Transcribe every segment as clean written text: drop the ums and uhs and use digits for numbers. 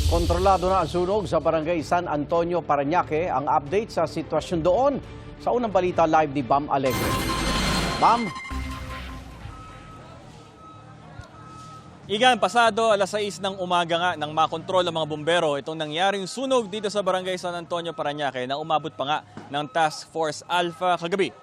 Kontrolado na ang sunog sa barangay San Antonio, Parañaque. Ang update sa sitwasyon doon sa unang balita live ni Bam Alegre. Bam? Igan, pasado alas 6 ng umaga nga nang makontrol ang mga bumbero itong nangyaring sunog dito sa barangay San Antonio, Parañaque na umabot pa nga ng Task Force Alpha kagabi.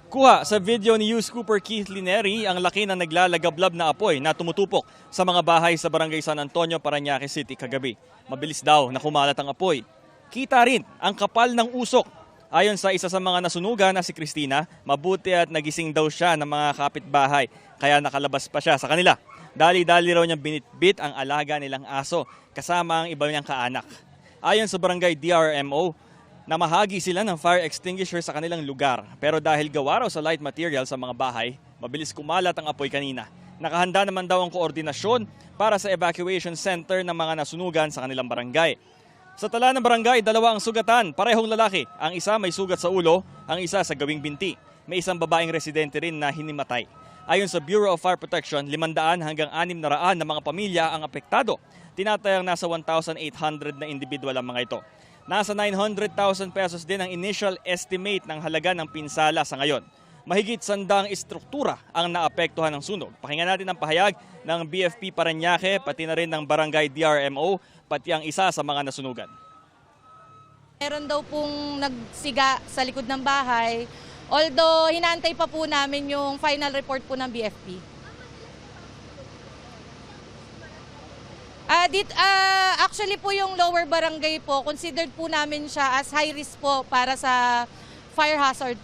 Kuha sa video ni News Cooper Keith Lineri ang laki ng naglalagablab na apoy na tumutupok sa mga bahay sa barangay San Antonio, Parañaque City kagabi. Mabilis daw na kumalat ang apoy. Kita rin ang kapal ng usok. Ayon sa isa sa mga nasunugan na si Christina, mabuti at nagising daw siya ng mga kapitbahay kaya nakalabas pa siya sa kanila. Dali-dali raw niyang binitbit ang alaga nilang aso kasama ang iba niyang kaanak. Ayon sa barangay DRMO, namahagi sila ng fire extinguisher sa kanilang lugar. Pero dahil gawa raw sa light material sa mga bahay, mabilis kumalat ang apoy kanina. Nakahanda naman daw ang koordinasyon para sa evacuation center ng mga nasunugan sa kanilang barangay. Sa tala ng barangay, 2 ang sugatan, parehong lalaki. Ang isa may sugat sa ulo, ang isa sa gawing binti. May isang babaeng residente rin na hinimatay. Ayon sa Bureau of Fire Protection, 500 hanggang 600 na mga pamilya ang apektado. Tinatayang nasa 1,800 na individual ang mga ito. Nasa 900,000 pesos din ang initial estimate ng halaga ng pinsala sa ngayon. Mahigit 100 istruktura ang naapektuhan ng sunog. Pakinggan natin ang pahayag ng BFP Parañaque, pati na rin ng Barangay DRMO, pati ang isa sa mga nasunugan. Meron daw pong nagsiga sa likod ng bahay. Although hinantay pa po namin yung final report po ng BFP. Actually po yung lower barangay po, considered po namin siya as high risk po para sa fire hazard.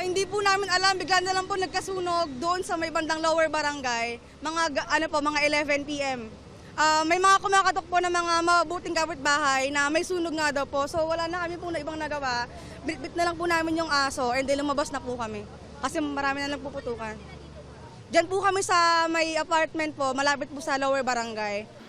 Hindi po namin alam, bigla na lang po nagkasunog doon sa may bandang lower barangay, mga 11 PM. May mga kumakatok po ng mga mabuting kapitbahay na may sunog nga daw po. So wala na kami po na ibang nagawa. Bit na lang po namin yung aso and then lumabas na po kami. Kasi marami na nagpuputukan. Diyan po kami sa may apartment po, malapit po sa lower barangay.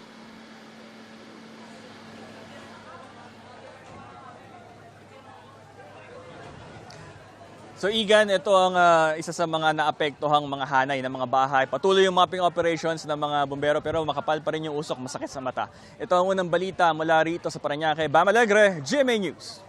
So Igan, ito ang isa sa mga naapektuhang mga hanay ng mga bahay. Patuloy yung mapping operations ng mga bumbero pero makapal pa rin yung usok, masakit sa mata. Ito ang unang balita mula rito sa Parañaque. Bam Alegre, GMA News.